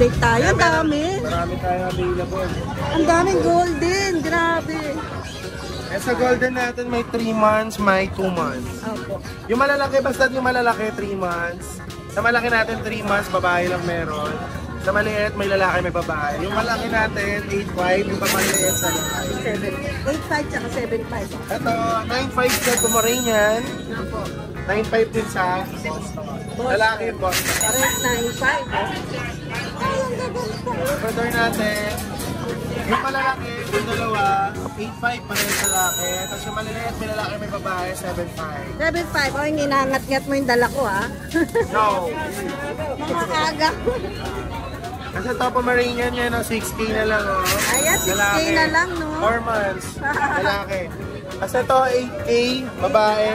update tayo. Ang dami. Marami tayong available. Ang daming golden. Grabe. Eh, sa golden natin may 3 months, may 2 months. Opo. Yung malalaki, basta yung malalaki, 3 months. Sa malaki natin, 3 months, babae lang meron. Sa maliit, may lalaki, may babae. Yung malaki natin, 8.5. Yung pamaliit sa lalaki. 8.5 tsaka 7.5. Ito, 9.5 sa Pomeranian. Opo. 9.5 din sa lalaki, boss. Parehas 9.5. Ay, ang gaganda. Brother natin, yung malalaki, yung dalawa, 8.5 parehas sa lalaki. Tapos yung maliliit, may lalaki, may babae, 7.5. 7.5. Oh, yung inangat-ngat mo yung dala ko, ha? No. Mga kaga. Kasi ito, Pomeranian yan, no? 6K na lang, oh. Ayan, 6K Lalaki. na lang, no? 4 months, lalaki. Kasi ito, 8K, babae,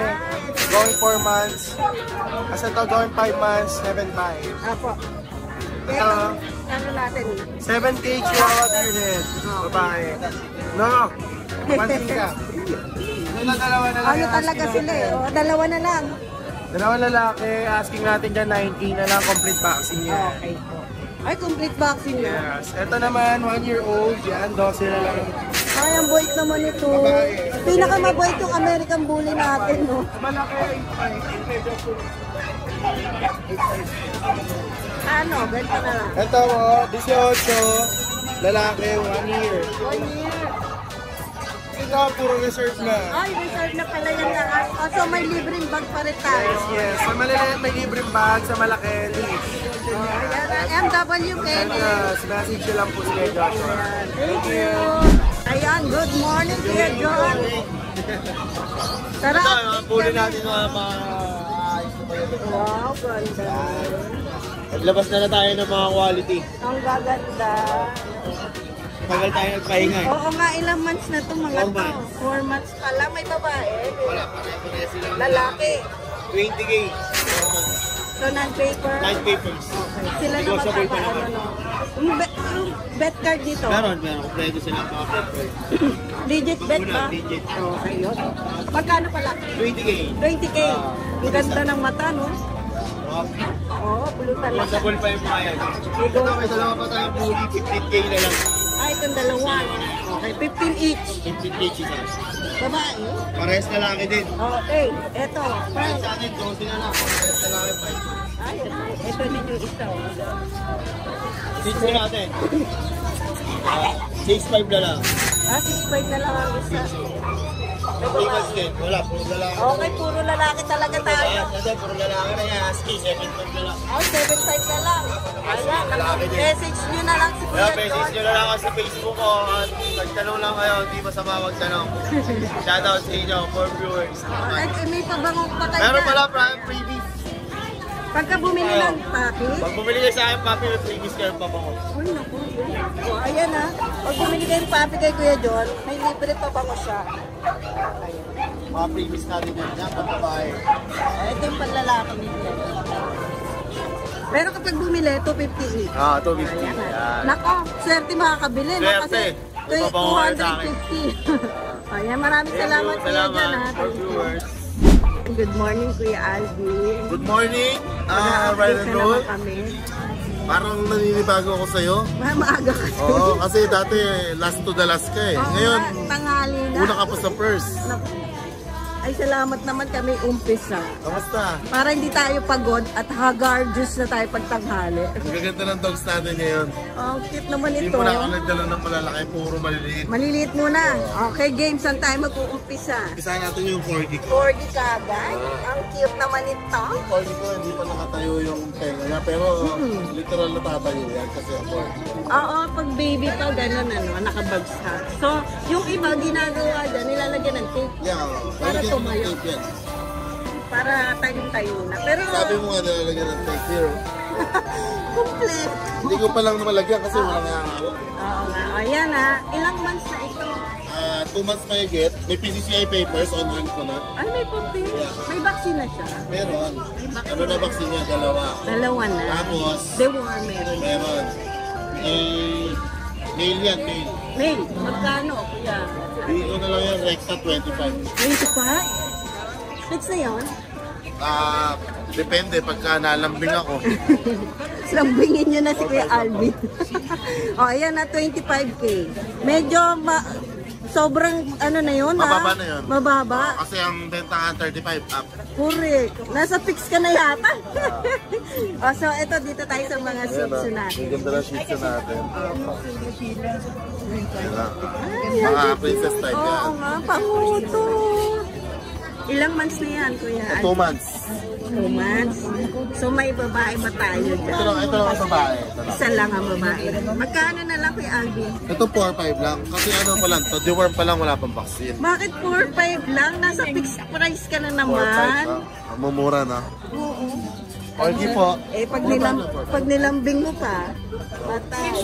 going 4 months. Kasi ito, going 5 months, 7.5. Apo. Ito, Ano natin? 7K, Chihuahua Deerhead, babae. No, pansin ka. Ito, dalawa na lang. Ano yung talaga asking sila, natin. eh? O, dalawa na lang. Dalawang lalaki, asking natin dyan 9K na lang, complete vaccine yan. Okay po. Ay, complete vaccine na. Yes. Ito naman, 1-year-old, yan, 12 na lang. Ay, ang bait naman ito. Babae. Pinakamabait yung American Bully natin, no? Malaki, Ano, ganito na lang. ito, 18, lalaki, 1 year. 1 year. Ito, puro reserve na. Ay, reserve na pala yan lahat. Oh, so may libreng bag pa rin tayo. Yes, sa maliliit may libreng bag, sa malaki, leaf. Oh, ayan, MW Kenny. Message nyo lang po si Kuya Joshua. Thank you. Ayan, good morning, Kuya John. Tara. Puli natin mga Wow, ganda. Naglabas na tayo ng mga quality. Ang gaganda. Tagal tayo nagpahinga eh. Oo nga, ilang months na to mga 4 to. months. 4 months pa lang. May babae. Wala, pare sila. Lalaki. 20K. So, non-paper. 9 papers. Sila na Negotiable pa magkakaano, naman. no? Yung bet card dito. Meron. Kompleto sila mga papers. Legit bet ba? Legit. Okay, yun. Magkano pala? 20K. 20K. Ang ganda ng mata, no? Oo, blue talaga. Possible pa yung mga yan. Ito, may dalawa pa tayong puli. 15K na lang. Ah, itong dalawa. Okay, 15 each. 15K isa. Babae. Parehas na laki din. Okay, eto. Kahit sa atin, 12 na lang. Parehas na laki pa. Ay, ito din yung isa. Seats na natin. 6.5 na lang. Ah, 6.5 na lang ang isa. Famous din. Wala, puro lalaki. Okay, puro lalaki talaga tayo. Ayan, kasi puro lalaki na yan. Husky, 7.5 na lang. Oh, 7.5 na lang. Ayan, message nyo na lang si Kuya Kaya message John. nyo na lang ako sa Facebook ko at nagtanong lang kayo, hindi masama magtanong. Shoutout sa inyo, for viewers. Ay, may pabangong pa kayo. Meron pala freebies. Pagka bumili ng package. Pag bumili kayo sa akin, papi, may freebies kayo pa ako. Uy, naku. So, ayan ha. Pag bumili kayo ng papi kay Kuya John, may libre pa bango siya. Mga freebies natin yan, yan, pagbabae. Ito yung panlalaki nito. Pero kapag bumili, 250 each. Ah, 250. Yan. Nako, swerte makakabili. No? Kasi Swerte. Ipabango kayo sa akin. 250. Ayan, maraming salamat Kuya John ha. for viewers. Good morning, Kuya Alvin. Good morning, Ride Update and na Roll. naman kami. Parang naninibago ako sa'yo. Maaga kasi. Oo, kasi dati last to the last ka eh. Oo Ngayon, nga, tanghali na. una ka pa sa first. Ay, salamat naman kami umpisa. Kamusta? Para hindi tayo pagod at haggard na tayo pagtanghali. Ang gaganda ng dogs natin ngayon. Ang cute naman Hindi ito. mo na ako nagdala ng malalaki, puro maliliit. Maliliit muna. Okay, game. Saan tayo mag-uumpisa? Isa natin yung 4G ko. 4D kagad. Ang cute naman ito. Yung 4G ko, hindi pa nakatayo yung tenga niya. Pero literal na tatayo yan kasi ang 4G. Oo, pag baby pa, gano'n nakabagsak. So, yung iba ginagawa dyan, nilalagyan ng tape. Yeah, Para lalagyan ng tumayo. tape yan. Para tayo na. Pero, Sabi mo nga nilalagyan ng tape here. complete. Hindi ko pa lang malagyan kasi wala nga ako. Oo nga. Ayan ha. Ilang months na ito? 2 months may get. May PCCI papers on hand ko na. Ay, may puti. May vaccine na siya. Meron. Ano na vaccine niya? Dalawa. Dalawa na. Tapos, Deworm meron. meron. Mail yan, mail. May, magkano? Kuya. Dito na lang yung Rexa 25. 25? Fix na yun? Depende pagka nalambing ako. Lambingin nyo na si Kuya Alvin. O, ayan na, 25K. Medyo sobrang ano na yun, Mababa na yun. Mababa. Kasi ang bentahan 35 up. Correct. Nasa fix ka na yata. O, so ito, dito tayo sa mga shih tzu natin. Ang ganda ng shih tzu natin. Mga princess type yan. Oo nga, panguto. Ilang months na yan, Kuya? 2 months. 2 months. So may babae ba tayo dyan? Ito lang ang babae. Ito lang. Isa lang ang babae. Magkano na lang, Kuya Alvin? Ito 4-5 lang. Kasi ano pa lang, to deworm pa lang, wala pang vaccine. Bakit 4-5 lang? Nasa fixed price ka na 4-5 naman. lang. Ang mumura na. Oo. Okay po. Eh, pag nilambing mo pa, patay.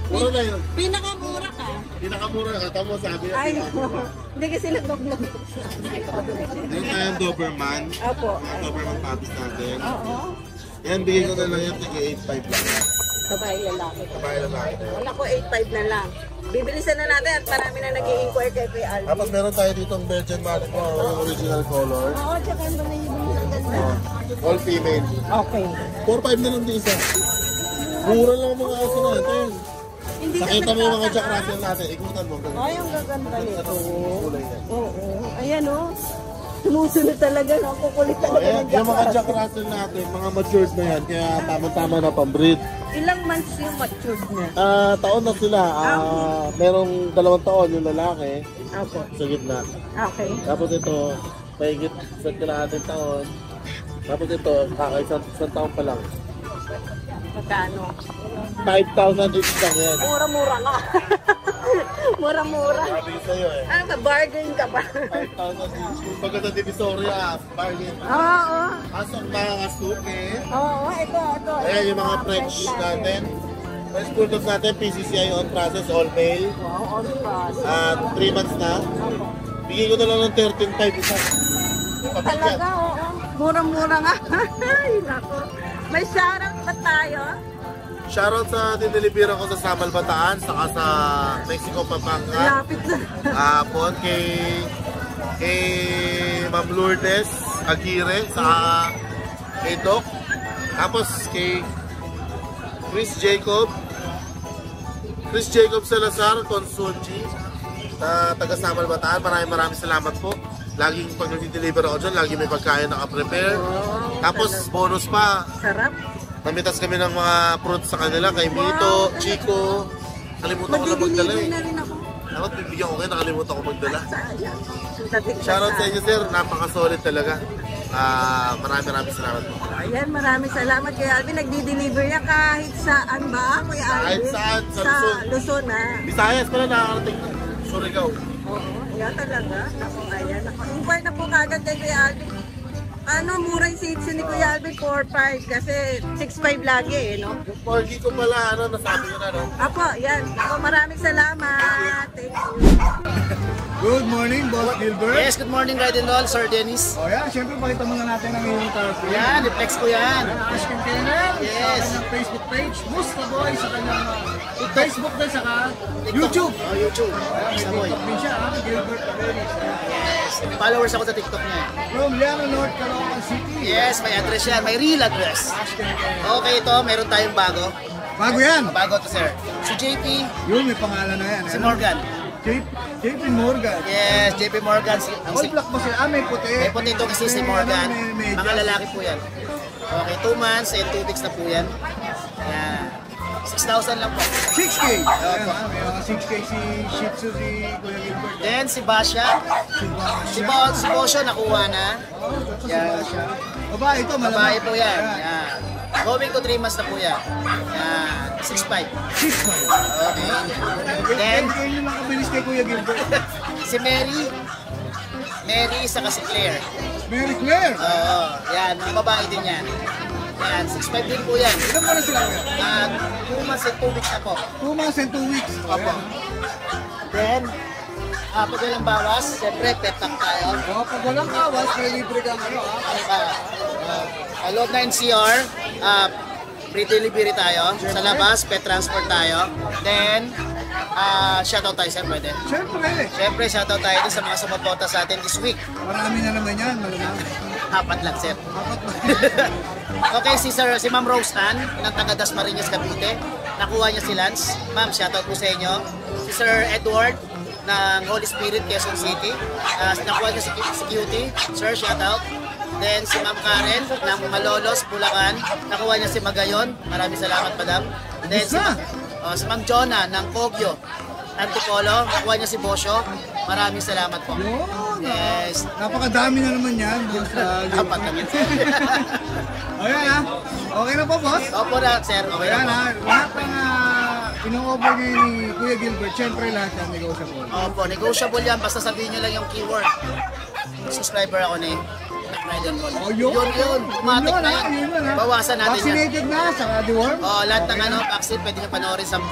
Mura na yun. Pinakamura ka. Pinakamura ka. Tama sabi. Ay, hindi kasi nagbablog. Meron tayong Doberman. Opo. Doberman puppies natin. Oo. Yan, bigay ko na lang yan. Tika 8.5 lang. Babae lalaki. Babae na lang. Wala ko 8.5 na lang. Bibilisan na natin at marami na nag-i-inquire kay Kuya Alvin. Tapos meron tayo ditong Belgian Malinois, yung original color. Oo, tsaka ang mga yung ganda. All female. Okay. 4.5 na lang din isa. Mura lang ang mga aso natin. Hindi Nakita mo yung mga Jack Russell natin. Ikutan mo. Ay, ang gaganda nito. Ito, kulay yan. Oo. Ayan o. Sumusunod talaga, no? Kukulit talaga Ayan, ng yung mga Jack Jack Russell natin, mga matured na yan. Kaya tama-tama na pang-breed. Ilang months yung matured na? Taon na sila. Merong 2 taon yung lalaki Opo. sa gitna. Okay. Tapos ito, mahigit sa kalahating taon. Tapos ito, kakaisang taon pa lang. Magkano? 5,000 each lang yan. Mura-mura ka. Mura-mura. Sabi ko sa'yo eh. Ano ka, bargain ka ba? 5,000 each. Kung pagka sa Divisoria, bargain. Oo. Asok mga suke. Oo, ito. Ayan yung mga French natin. French Bulldog natin, PCCI on process, all male. Wow, on process. At 3 months na. Bigay ko na lang ng 13.5 isa. Talaga, oo. Mura-mura nga. Ay, nako. May shoutout ba tayo? Shoutout sa dinilibira ko sa Samal Bataan, saka sa Mexico, Pampanga. Lapit na. Hapon kay Ma'am Lourdes Aguirre, saka kay Doc. Tapos kay Chris Jacob Salazar, Consulji, taga Samal Bataan. Maraming salamat po. Laging pag nag-deliver ako dyan, lagi may pagkain naka-prepare. Tapos bonus pa, Sarap. namitas kami ng mga fruits sa kanila, kay Mito, Chico. Kalimutan ko na magdala Magdi-deliver eh. na rin ako. Dapat bibigyan ko kayo, nakalimutan ko magdala. Sayang. Shoutout sa inyo sir, napaka-solid talaga. Maraming salamat po. Ayan, maraming salamat Kuya Alvin. Nagdi-deliver yan kahit saan ba, Kuya Alvin? Kahit saan, sa Luzon. Luzon, ha? Visayas pala nakakarating na. Surigao. Oo, yan talaga. Ako, ayan. Inquire na po kagad kay Kuya Alvin. Ano, mura yung seats ni Kuya Alvin, 4.5 kasi 6.5 lagi eh, no? Yung porgy ko pala, nasabi ko na, no? Apo, yan. Ako, maraming salamat. Thank you. Good morning, Boss Gilbert. Yes, good morning, Ride and All, Sir Dennis. O yan, syempre pakita muna natin ang iyong target. Yan, reflex ko yan. Ash Container, Yes. sa kanyang Facebook page, Musta Boy, sa kanyang Facebook din, saka YouTube. Oh, YouTube. May Basta boy. TikTok din siya, Gilbert Paredes. Yes, followers ako sa TikTok niya. From Liano, North Caloocan City. Yes, may address yan, may real address. Ash Container. Okay, ito, meron tayong bago. Bago yan. Bago to, sir. Si JP, Yun, may pangalan na yan. si ano? Morgan. JP Morgan. Yes, JP Morgan. All black ba sila? May puti. May puti ito kasi si Morgan. May Mga lalaki po yan. Okay, 2 months and 2 weeks na po yan. Yan. 6,000 lang po. 6K. Ayan, may mga 6K si Shih Tzu si Kuya Gilbert. Then si Basha. Si Bosho nakuha na. Yan. Babae ito, malamang. Babae po yan. Yan. Going to 3 months na po yan. Yan. 6'5". 6'5". Okay. Then, Kayo yung makabilis kay Kuya Gilbert. si Mary. Mary, saka si Claire. Mary Claire. Oo. Yan. Mga babae din yan. Yan. 6'5" din po yan. Ilan mo na sila kuya? 2 months and 2 weeks na po. 2 months and 2 weeks. Opo. Then, pag walang bawas, siyempre, pet pack tayo. Pag walang kawas, may libre kang ano Loob na NCR, free delivery tayo. Sa labas, pet transport tayo. Then, shoutout tayo sir, pwede. Siyempre. Siyempre, shoutout tayo din sa mga sumuporta sa atin this week. Marami na naman yan, malamang. Apat lang, sir. Okay, si Ma'am Rose Ann, ng taga Dasmariñas, Cavite. Nakuha niya si Lance. Ma'am, shoutout po sa inyo. Si Sir Edward ng Holy Spirit, Quezon City. Nakuha niya si Cutie. Sir, shoutout. Then si Ma'am Karen ng Malolos, Bulacan. Nakuha niya si Magayon. Maraming salamat, madam. Then si Ma'am Jonah ng Kogyo, Antipolo. Nakuha niya si Bosyo. Maraming salamat po. Yes. Napakadami na naman yan. Apat lang yan. Ayan ha. Okay na po, boss? Opo na, sir. Okay Ayan na ha. po. Lahat ng ino-offer ngayon ni Kuya Gilbert, syempre lahat yan negotiable. Opo, negotiable yan. Basta sabihin nyo lang yung keyword. Subscriber ako ni Ride and Roll. Oh, yun. Yun. Automatic Yun, na ha? Yun, ha? yan. Bawasan natin yan. Vaccinated na sa deworm? Oh, lahat ng vaccine pwede nyo panoorin sa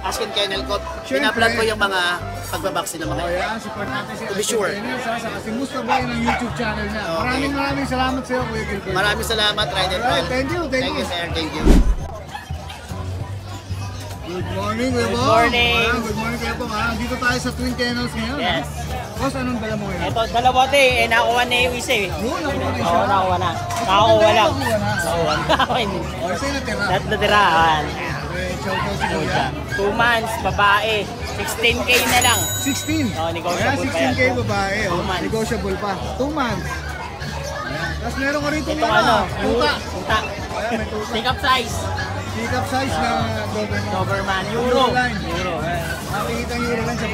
Askin Kennel ko. Siyempre. Pina-vlog ko yung mga pagbabaksin ng mga Oh, yun. yan. Support natin si To be sure. Saka si Mustaboy ng YouTube channel niya. Maraming salamat sa iyo, Kuya Gilbert. Maraming salamat, Ride and Roll. Alright, thank you, thank you. sir. Thank you. Good morning, Kuya Bong. Good morning. Good morning, Kuya Bong. Dito tayo sa Twin Kennels ngayon. Yes. Boss, anong dala mo ngayon? Ito, dalawa ito eh. Nakuha na yung isa eh. Yun, nakuha na Oo, siya. nakuha na. Nakakuha lang. Nakuha na. Nakuha na. O, isa yung natira. Natirahan. Okay, shout out si Kuya. 2 months, babae. 16K na lang. 16. Oh, negotiable pa yan. 16K babae. Oh. 2 months. Negotiable pa. 2 months. Ayan. Tapos meron ko rito Itong ano, tuta. tuta. Ayan, may tuta. Pick up size. Pick up size na Doberman. Doberman. Euro. Line. Ayan. Makikita yung Euroline sa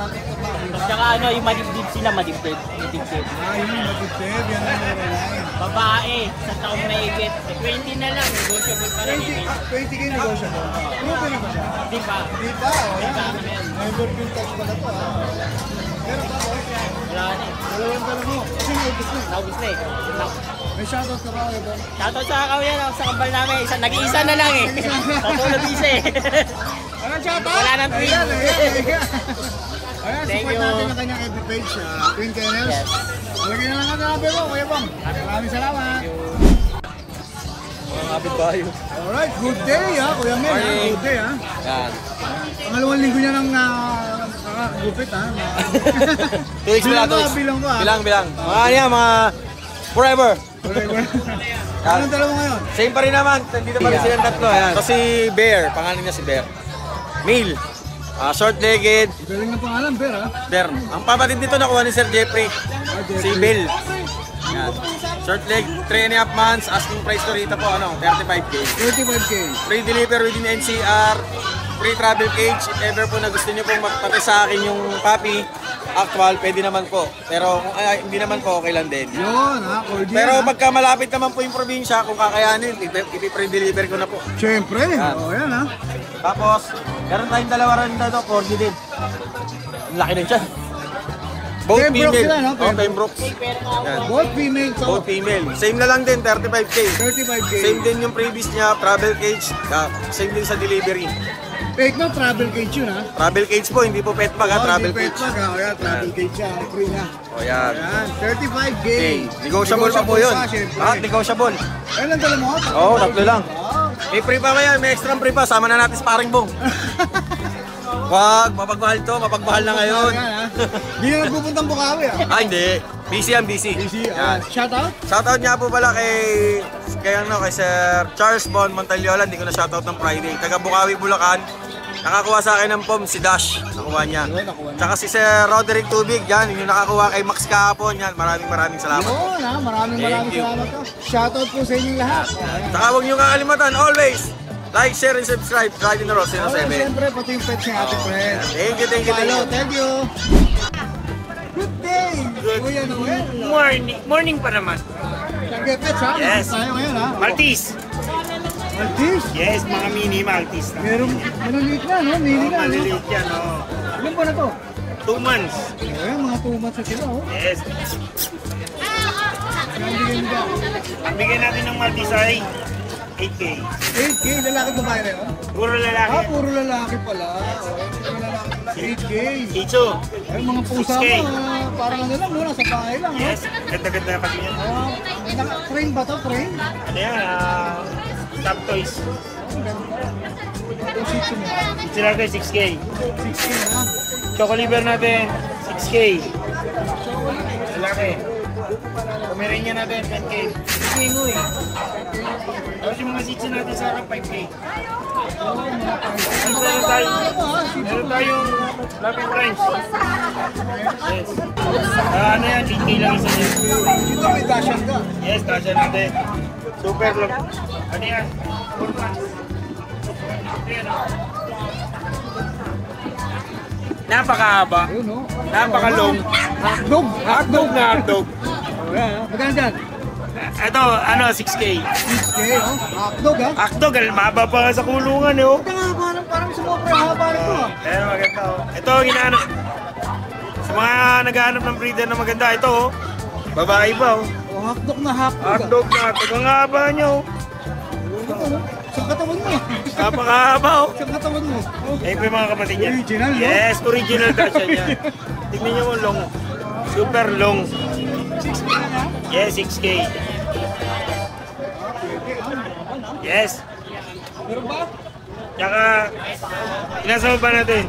TikTok ba? Diba? Tsaka ano, yung madibdib sila, madibdib. Madibdib. Yun yung matipid. Yan ang Euroline. Babae, sa taong na ikit. 20 na lang, negotiable pa rin ikit. 20K negotiable. Proven na ba siya? Di ba? Di ba? O yan. Tama na yan. Never been touched pala to ha. Meron pa boss? Wala na eh. Dalawang dala mo. Kasi naubos na. Naubos na eh. May shoutout ka ba kayo ba? Shoutout sa kawin sa kambal namin. Nag-iisa na lang eh. Tatulog isa eh. Anong shoutout? Wala nang tweet. Ayan, ayan. Ayan, Thank support you. natin ang kanyang FB page, Twin Kennels. Yes. Lagyan na lang natin ang mo, Kuya Bong. Maraming salamat. Kapit tayo. Alright, good day Kuya Mel. Morning. Good day Yan. Pangalawang linggo niya ng nakakagupit 2 weeks Bilang pala, 2 ko, weeks. bilang ko, Bilang. Mga ano yan, mga forever. Anong dala mo ngayon? Same pa rin naman. Dito pa rin silang tatlo. Ayan. So si Bear, pangalan niya si Bear. Male. Short-legged. Galing ng pangalan, Bear Bear. Ang papatid dito nakuha ni Sir Jeffrey. Si Bill. Yan. Short leg, 3.5 months. Asking price ko rito po, 35K. 35K. Free deliver within NCR. Free travel cage. If ever po na gusto nyo pong magpati sa akin yung puppy, actual, pwede naman po. Pero kung hindi naman po, okay lang din. Yun cordial. Pero pagka malapit naman po yung probinsya, kung kakayanin, ipi-free deliver ko na po. Siyempre. Yan. Yan Tapos, meron tayong dalawa rin na ito, corgi din. Ang laki din siya. Both Pembroke female. sila, no? Oh, Pembroke. Yan. Both female to. Both female. Same na lang din, 35K. 35K. Same din yung previous niya, travel cage. Same din sa delivery. Fake no, travel cage yun Travel cage po, hindi po pet bag ha, travel Pet cage. bag Yan, travel cage siya. Free na. O yan. Yan, 35K. Okay. Negotiable pa po yun. syempre. Lahat negotiable. Ayun ang dala mo? Oo, tatlo lang. May free pa kaya, may extra free pa. Sama na natin sa paring bong. Wag, mapagmahal to, mapagmahal na ngayon. Hindi na nagpupuntang Bukawi Hindi. Busy yan, busy. Yan. Shout out? Shoutout nga po pala kay Sir Charles Bon Montaliola, hindi ko na shoutout ng Friday. Taga Bukawi, Bulacan. Nakakuha sa akin ng POM si Dash, nakuha niya. Tsaka si Sir Roderick Tubig, yan, yung nakakuha kay Max kahapon, yan. Maraming salamat. Yun maraming Thank you. salamat po. Shout out po sa inyong lahat. Tsaka huwag niyo kakalimutan, always, like, share, and subscribe. Ride in the Road, Sino 7. Siyempre, pati yung pets ng ating friend. Thank you. Follow, thank you. Good day! Kuya Noel. Morning pa naman. Nag-pets Yes. Tayo ngayon Maltese. Maltese. Yes, mga mini Maltese. Meron, maliliit na, no? Mini na, no? Maliliit yan, oh. Ilan ba na to? 2 months. Ayan, mga 2 months na sila, Yes. Ang bigay nila. Ang bigay natin ng Maltese ay 8K. 8K, lalaki babae rin, Puro lalaki. puro lalaki pala. Puro lalaki pala. 8K. Icho. Ay, mga pusa 6K. mo, parang ano lang, muna sa bahay lang, ha? Yes. Ganda-ganda kasi yan. Train ba to? Train? Ano yan? Top toys. Ito, shih tzu mo. Sila kayo 6K. 6K, ha? Choco liver natin 6K. Lalaki. Pomeranian natin, 10K. Hindi mo eh. Tapos yung mga seats natin sa harap, 5K. Meron tayong lap and French. Yes. Ano yan, 8K lang isa niya. Dito may dashan ka. Yes, kasha natin. Super long. Ano yan? 4 months. Ayan o. Napakahaba. Ayun, no? Napakalong. Hotdog. Hotdog na hotdog. Magkano dyan? Ito, ano, 6K. 6K, oh. Hotdog, ha? Hotdog, maba pa nga sa kulungan eh. Oh. Ito nga, parang sumobra haba nito, ha? Ayan, maganda oh. Ito, ginahanap. Sa mga naghahanap ng breeder na maganda, ito oh. Babae pa oh. Oh, hotdog na hotdog, Hotdog na hotdog. Ang haba niya oh. Sa katawan mo. Napakahaba oh. Sa katawan mo. Ayun po yung mga kapatid niya. Original, no? Yes, original dasha niya. Tingnan niyo yung long. Super long. 6K na, ha? Yes, 6K. Yes. Meron ba? Tsaka, inasama ba natin?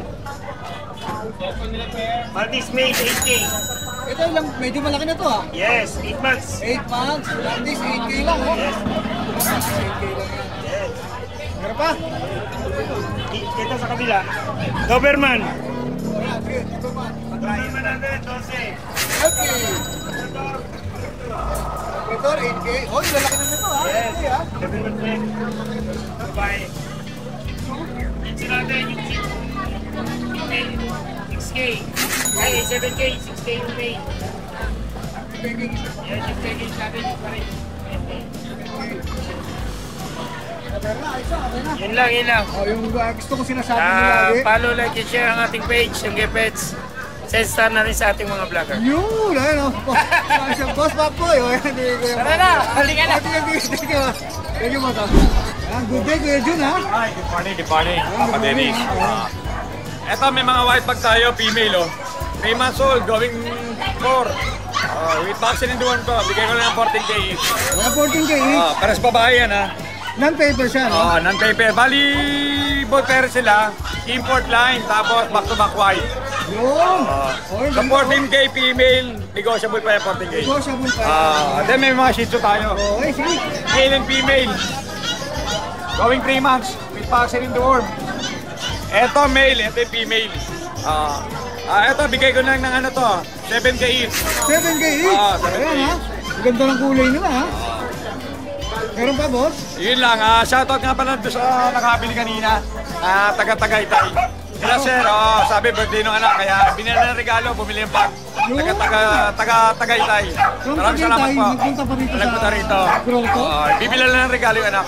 Maltese Maid, 8K. Ito lang, medyo malaki na to, ha? Yes, 8 months. 8 months, at least 8K lang, oh. Yes. 8K lang yan. Yes. Meron pa? Ito sa kabila. Doberman. Wala, sige, ito pa. Doberman natin, 12. Okay. Ito, 8K. Oh, lalaki na nito, ha? Yes. 8K, ha? Doberman friend. Babae. Ito natin, yung 6K. Ay, 7K, 6K yung main. Yan yung package natin, yung parin. Yun lang, yun lang. Oh, yung gusto ko sinasabi nila lagi. Follow, like, and share ang ating page, yung Gepets. Send star na rin sa ating mga vlogger. Yun, ayun, oh. Boss Papoy, oh, yan. Tara na, halika na. Thank you, Mata. Good day, Kuya Jun, ha? Hi, good morning, Papa Dennis. Eto, may mga white bag tayo, female oh. 3 months old, going 4. With vaccine in the one ko, bigay ko na ng 14K each. 14K each. Pares babae yan ha. Non-paper siya, no? Non-paper. Bali, both pair sila. Import line, tapos back-to-back white. Yun. Sa 14K female, negotiable pa yung 14K. Negotiable pa. Then may mga shih tzu tayo. Okay, sige. Male and female. Going 3 months with vaccine in the worm. Eto male, eto yung female. Eto, bigay ko lang ng ano to, 7K each. 7K each? 7K Ayan, ha? Ganda ng kulay nila, ha? Meron pa, boss? Yun lang, shoutout nga pala doon sa nakabili kanina, taga-Tagaytay. Sila sir, sabi birthday ng anak, kaya binila ng regalo, bumili ng bag. Taga-Tagaytay. Maraming salamat po. Nagpunta pa rito Nagpunta sa rito. Grotto? Bibila lang ng regalo yung anak.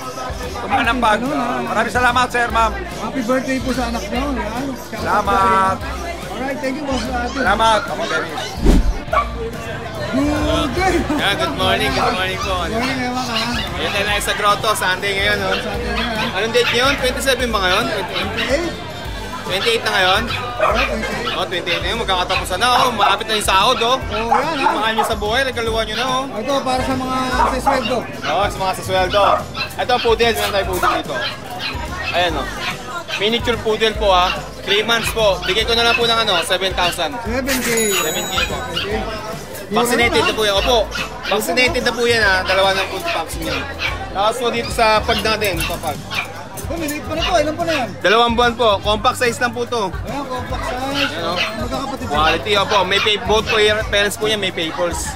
Kumuha ng bag. Maraming salamat sir, ma'am. Happy birthday po sa anak nyo. Yan. Salamat. Alright, thank you, boss. Salamat. Ako, Dennis. Good day. Good morning po. Morning, ewan ka, ha? Ayun na sa Grotto, Sunday ngayon. No? Sabi niya, ha? Anong date ngayon? 27 ba ngayon? 28 na ngayon? Oh, 28 na yun. Magkakatapusan na. Oh, malapit na yung sahod. Oh. Yan, ha? Mahal nyo sa buhay. Nagkaluwan nyo na. Oh. Ito, para sa mga sisweldo. Oh, sa mga sasweldo. Ito ang poodle. Meron tayo poodle dito. Ayan oh. Miniature poodle po ha. 3 months po. Bigay ko na lang po ng 7,000. 7K. 7K po. Vaccinated na po yan. Opo. Vaccinated na po yan ha. Dalawa ng food vaccine yan. Tapos po dito sa pag natin. Papag. Oh, maliit pa na to. Ilan po na yan? 2 buwan po. Compact size lang po to. Ayan, compact size. Ayan, oh. Magkakapatid sila. Quality opo. May both po yung parents po niya may papers.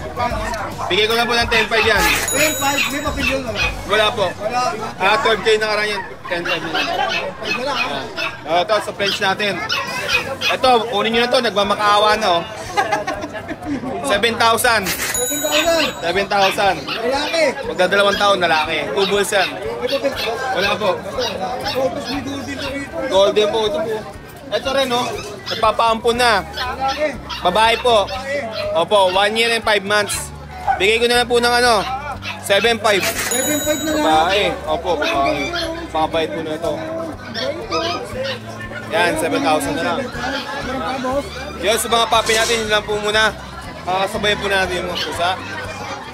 Bigay ko lang po ng 10,500 yan. 10-5, may papilyon na lang. Wala po. Wala. 12K na karang yan. 10,500 yan. Ito lang, ha? Ito sa French natin. Ito, kunin nyo na to. Nagmamakaawa na oh. 7,000. 7,000. 7,000. Lalaki. Magdadalawang taon, lalaki. 2 bulls yan. May papilyon. Wala po. Focus ni Goldie po rito. Golden po. Ito po. Ito rin oh. Nagpapaampon na. Lalaki. Babae po. Opo, 1 year and 5 months. Bigay ko na lang po ng 7,500. 7.5 na lang. Babae. Opo, babae. Pakabait po na ito. Yan, 7,000 na lang. Meron pa, boss? Yun, sa mga papi natin, yun lang po muna. Sabayan po natin yung mga pusa.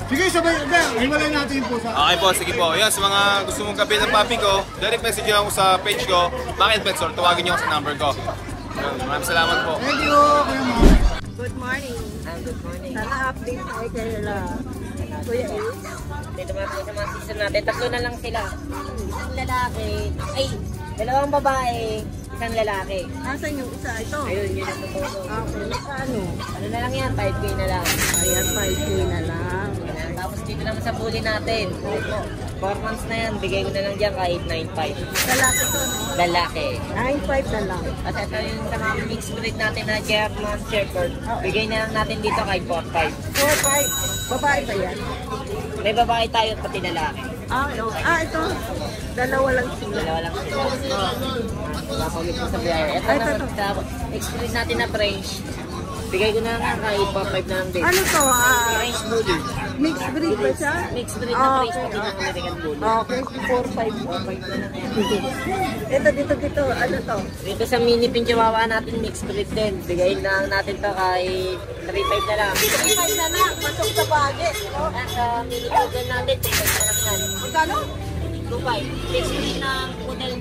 Sige, sabay. Himalay natin yung pusa. Okay po, sige po. Yan, sa mga gusto mong kape ng papi ko, direct message nyo ako sa page ko, Bakit Pets, or tawagin nyo ako sa number ko. Yun, maraming salamat po. Thank you. Kuya Mark. Good morning. Good morning. Sana update tayo kayo lang. Kuya Ace. Dito mga po sa mga season natin. Tatlo na lang sila. Isang lalaki. Ay, dalawang babae. Isang lalaki. Asan yung isa? Ito. Ayun, yun ang totoo. Okay, magkano? Ano na lang yan? 5K na lang. Ayan, 5K na lang. Ayan. Tapos dito naman sa bully natin. Ito. 4 months na yan. Bigay ko na lang dyan kahit 9.5. Lalaki to, no? Lalaki. 9.5 na lang. At ito yung sa mga mixed breed natin na German Shepherd. Bigay na lang natin dito kahit 4.5. 4.5. Babae ba yan? May babae tayo at pati lalaki. Ito. Dalawa lang sila. Dalawa lang sila. Kapagod ko sa biyahe. Ito Ay, naman ito. sa mixed breed natin na French. Bigay ko na lang kahit 4.5 na lang din. Ano to? French Bully. Mixed breed ba siya? Mixed breed na French pati ng American Bully. Okay, 4.5. 4.5 na lang yan. Ito, dito. Ano to? Dito sa mini pin chihuahua natin mixed breed din. Bigayin na natin to kahit 3.5 na lang. 3.5 na lang. Pasok sa budget. No? At sa mini poodle natin, 2.5 na lang yan. Magkano? 2.5. Mixed breed na poodle.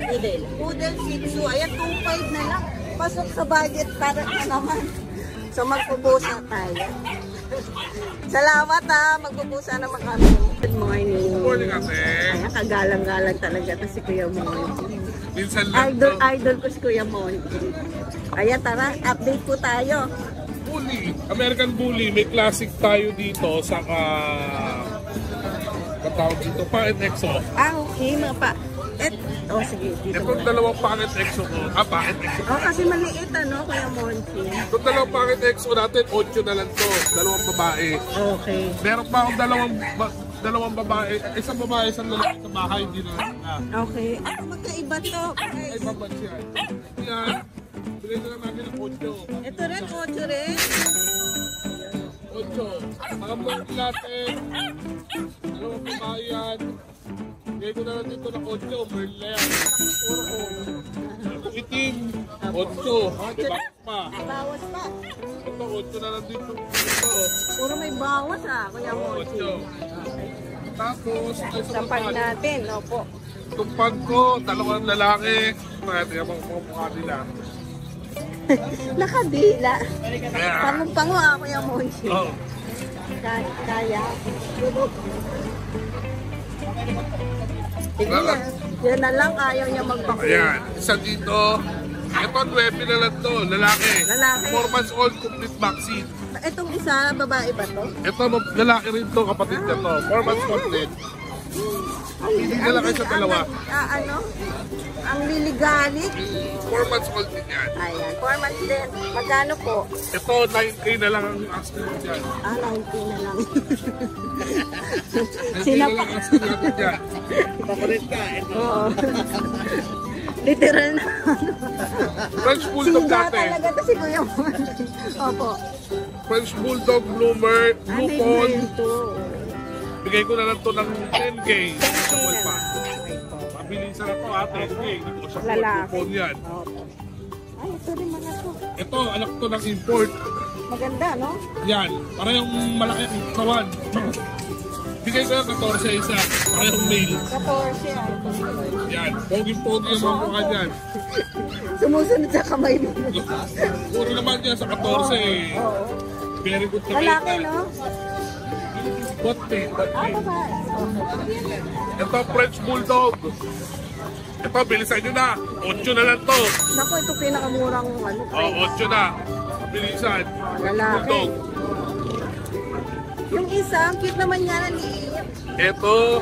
Poodle. Poodle Shih Tzu. Ayan, 2.5 na lang. Pasok sa budget para na naman. So, magpupusa tayo. Salamat magpupusa naman kami. Good morning. Good morning, ate. Ayan, kagalang-galang talaga to si Kuya Monty. Minsan lang Idol ko si Kuya Monty. Ayan, tara, update po tayo. Bully, American Bully, may classic tayo dito sa tawag dito, Packet EXO. Okay, mga pa. Sige, dito Itong muna. dalawang Packet EXO ko, Packet EXO. Kasi maliit, Kuya Monty. Itong dalawang Packet EXO natin, 8 na lang to, dalawang babae. Okay. Meron pa akong dalawang babae, isang babae, isang lalaki sa bahay, hindi na lang na. Okay. Magkaiba to. Ay, babad siya. Yan, bilhin na lang natin ng 8. Ito rin, 8 rin. 8. Mga bully natin, dalawang babae yan. Bigay ko na lang dito ng 8, Merle yan. Itim, 8. Diba pa? Bawas pa. Ito, 8 na lang dito. Puro may bawas Kuya Monty. 8. Tapos, ay sa Sampag natin, opo. Tumpag ko, dalawang lalaki. Pwede yung mga mukha nila. Nakadila. Kaya, Pango Kuya Monty. oh, Kaya. Sige na. Yan na lang, ayaw niya magpakul. ayan. Isa dito. Ito, 9 na lang to, lalaki. Lalaki. 4 months old, complete vaccine. Itong isa, babae ba to? Ito, lalaki rin to, kapatid na to. 4 months old din. Hindi na lang kayo sa dalawa. Ang liligalig. 4 months old din yan. Ayan, 4 months din. Magkano po? Ito, 9K na lang ang asking ko dyan. 19 na lang. 9K na lang ang asking natin dyan. Papalit ka. Oo. Literal na. French Bulldog Sinda natin. talaga to si Kuya Monty. Opo. French Bulldog, Bloomer, Blue Pawn. Ito. Bigay ko na lang to ng 10K. Sa na pa. lang. Mabilisan na to, 10K. Ito sa Lalaki. Blue Pawn yan. Opo. Ay, ito rin mga to. Ito, anak to ng import. Maganda, no? Yan, parehong malaki ang kawan. Bigay ko ng 14 isa. Parehong male. 14. Yan, pogi-pogi ang mga mukha dyan. Sumusunod sa kamay mo. Puro naman dyan sa 14 eh. Oo. Very good na Lalaki, no? Botte. Babae. Ito, French Bulldog. Ito, bilisan nyo na. 8 na lang to. Naku, ito pinakamurang Oh, 8 na. Bilisan. French Lalaki. Bulldog. Yung isa, ang cute naman niya, naliit. Ito,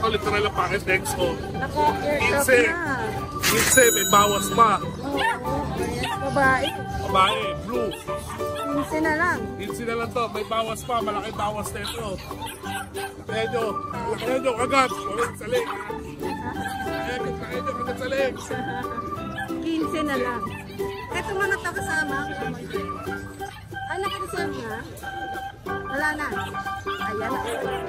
literal ang Packet EXO. Naka-aircraft Minsan. na. Minsan, may bawas pa. Oo, ayan, babae. Babae, blue. Minsan na lang. Minsan na lang to, may bawas pa. Malaki bawas na ito. Medyo, medyo kagat. Walang salik. Medyo kagat salik. 15 na lang. Ito mga nakasama. Ay, nakasama na. Wala na. Ayan,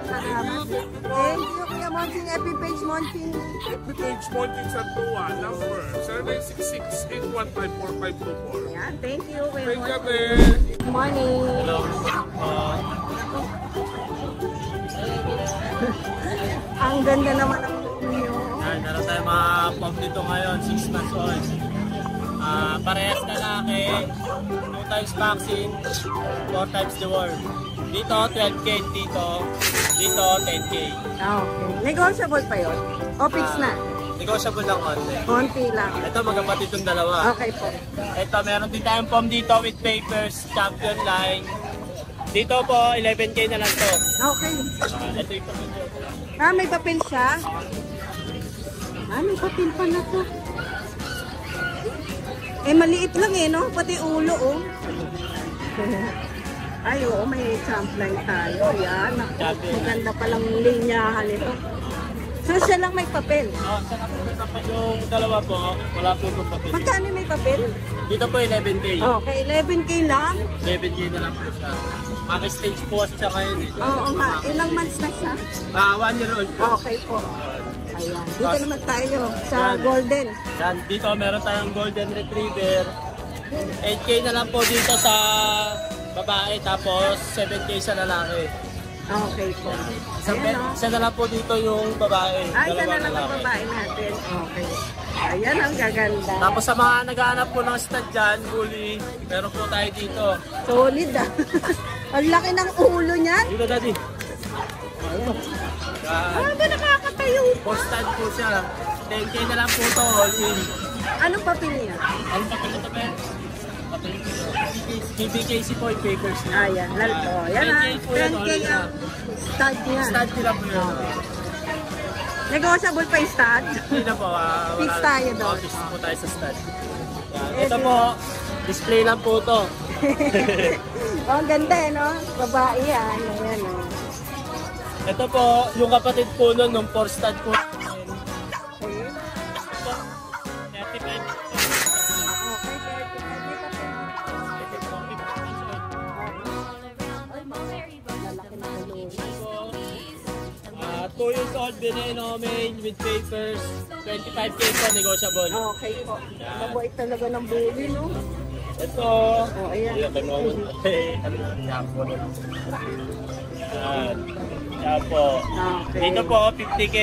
salamat. Thank you, Kuya Monty. FB page Monty. FB page Monty Santua, number 0966-815-4524. Ayan, thank you, Kuya Thank you, Monty. ate. Good morning. Ang ganda naman ang inyo. Meron tayo mga pop dito ngayon, 6 months old. Parehas lalaki. lalaki, 2 times vaccine, 4 times the worm. Dito, 12K. Dito, 10K. Okay. Negotiable pa yun? O fix na? Negotiable lang konti. Konti lang. Ito, magkapatid itong dalawa. Okay po. Ito, meron din tayong pom dito with papers, champion line. Dito po, 11K na lang to. Okay. Ito yung pom dito. May papel siya? May papel pa na to. Maliit lang no? Pati ulo, oh. Ay, oo, may champ line tayo. Yan. Maganda palang linyahan ito. So, siya lang may papel. Yung dalawa po, wala po itong papel. Magkano may papel? Dito po, 11K. Okay, 11K lang? 11K na lang po siya. Maka-stage po siya ngayon. Oo nga. Ilang months na siya? 1 year old po. Okay po. Ayan. Dito naman tayo sa golden. Yan, dito meron tayong golden retriever. 8K na lang po dito sa babae, tapos 7K sa lalaki. Okay po. Isa na lang po dito yung babae. Ay, isa na lang ang lalaki. babae natin. Okay. Ayan ang gaganda. Tapos sa mga naghahanap po ng stud dyan, bully, meron po tayo dito. Solid ah. Ang laki ng ulo niyan. Dito, daddy. Ano ba nakakatayo? Posted po siya. 10K na lang po to, all in. Anong papel niya? Ano pa pala ito, Ben? TBKC po yung papers niya. Ayan, lalto. Yan ah. 10K ang stud niya. Stud nila po yun. Negotiable pa yung stud? Hindi na po. Fix tayo doon. Fix po tayo sa stud. Yan. Ito po, display lang po to. Ang ganda no? Babae yan. Ayan o. Ito po, yung kapatid po nun, nung 4 stud po. 35. Lalaki na ulo. 2 years old, Veneno, male, with papers. 25K po, negotiable. Okay po. Mabait talaga ng bully no? Ito. Ayan. Yan po. Okay. Dito po, 50K.